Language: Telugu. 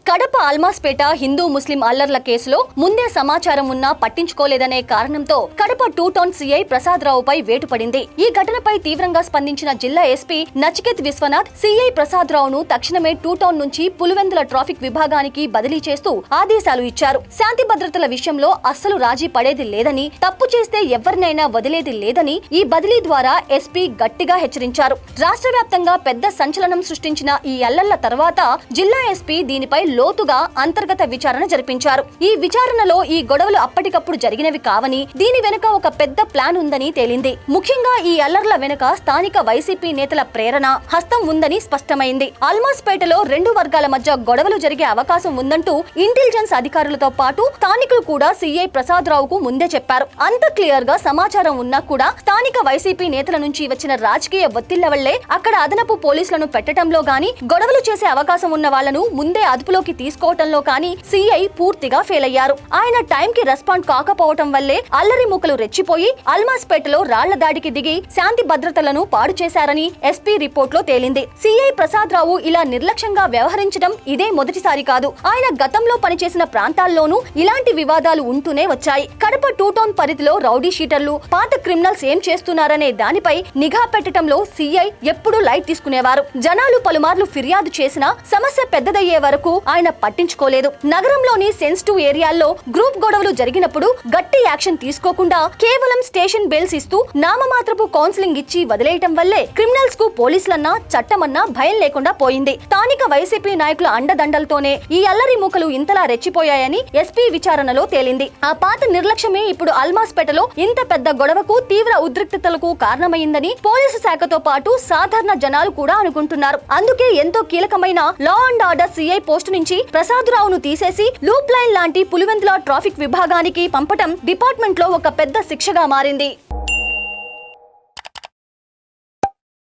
కడప అల్మాస్పేట హిందూ ముస్లిం అల్లర్ల కేసులో ముందే సమాచారం ఉన్నా పట్టించుకోలేదనే కారణంతో కడప 2 టౌన్ సీఐ ప్రసాదరావుపై వేటు పడింది. ఈ ఘటనపై తీవ్రంగా స్పందించిన జిల్లా ఎస్పీ నచికేత్ విశ్వనాథ్ సీఐ ప్రసాదరావును తక్షణమే 2 టౌన్ నుంచి పులివెందుల ట్రాఫిక్ విభాగానికి బదిలీ చేస్తూ ఆదేశాలు ఇచ్చారు. శాంతి భద్రతల విషయంలో అస్సలు రాజీ పడేది లేదని, తప్పు చేస్తే ఎవరినైనా వదిలేది లేదని ఈ బదిలీ ద్వారా ఎస్పీ గట్టిగా హెచ్చరించారు. రాష్ట్ర వ్యాప్తంగా పెద్ద సంచలనం సృష్టించిన ఈ అల్లర్ల తర్వాత జిల్లా ఎస్పీ దీనిపై లోతుగా అంతర్గత విచారణ జరిపించారు. ఈ విచారణలో ఈ గొడవలు అప్పటికప్పుడు జరిగినవి కావని, దీని వెనుక ఒక పెద్ద ప్లాన్ ఉందని తేలింది. ముఖ్యంగా ఈ అల్లర్ల వెనుక స్థానిక వైసీపీ నేతల ప్రేరణ, హస్తం ఉందని స్పష్టమైంది. అల్మాస్పేటలో 2 వర్గాల మధ్య గొడవలు జరిగే అవకాశం ఉందంటూ ఇంటెలిజెన్స్ అధికారులతో పాటు స్థానికులు కూడా సీఐ ప్రసాదరావుకు ముందే చెప్పారు. అంత క్లియర్ గా సమాచారం ఉన్నా కూడా స్థానిక వైసీపీ నేతల నుంచి వచ్చిన రాజకీయ ఒత్తిళ్ల వల్లే అక్కడ అదనపు పోలీసులను పెట్టడంలో గాని, గొడవలు చేసే అవకాశం ఉన్న వాళ్లను ముందే అదుపులోకి తీసుకోవటంలో కానీ సీఐ పూర్తిగా ఫెయిల్ అయ్యారు. ఆయన టైం కి రెస్పాండ్ కాకపోవటం వల్లే అల్లరి మూకలు రెచ్చిపోయి అల్మాస్పేటలో రాళ్ల దాడికి దిగి శాంతి భద్రతలను పాడు చేశారని ఎస్పీ రిపోర్ట్ లో తేలింది. సీఐ ప్రసాదరావు ఇలా నిర్లక్ష్యంగా వ్యవహరించడం ఇదే మొదటిసారి కాదు. ఆయన గతంలో పనిచేసిన ప్రాంతాల్లోనూ ఇలాంటి వివాదాలు ఉంటూనే వచ్చాయి. కడప 2 టౌన్ పరిధిలో రౌడీ షీటర్లు, పాత క్రిమినల్స్ ఏం చేస్తున్నారనే దానిపై నిఘా పెట్టడంలో సీఐ ఎప్పుడూ లైట్ తీసుకునేవారు. జనాలు పలుమార్లు ఫిర్యాదు చేసినా సమస్య పెద్దదయ్యే వరకు ఆయన పట్టించుకోలేదు. నగరంలోని సెన్సిటివ్ ఏరియాల్లో గ్రూప్ గొడవలు జరిగినప్పుడు గట్టి యాక్షన్ తీసుకోకుండా కేవలం స్టేషన్ బెల్స్ ఇస్తూ నామమాత్రపు కౌన్సిలింగ్ ఇచ్చి వదిలేయటం వల్లే క్రిమినల్స్ కు పోలీసులన్నా చట్టమన్నా భయం లేకుండా పోయింది. స్థానిక వైసీపీ నాయకుల అండదండలతోనే ఈ అల్లరి మూకలు ఇంతలా రెచ్చిపోయాయని ఎస్పీ విచారణలో తేలింది. ఆ పాత నిర్లక్ష్యమే ఇప్పుడు అల్మాస్పేటలో ఇంత పెద్ద గొడవకు, తీవ్ర ఉద్రిక్తతలకు కారణమైందని పోలీసు శాఖతో పాటు సాధారణ జనాలు కూడా అనుకుంటున్నారు. అందుకే ఎంతో కీలకమైన law and order CI post నుంచి ప్రసాదరావును తీసేసి లూప్ లైన్ లాంటి పులివెందుల ట్రాఫిక్ విభాగానికి పంపటం డిపార్ట్మెంట్ లో ఒక పెద్ద శిక్షగా మారింది.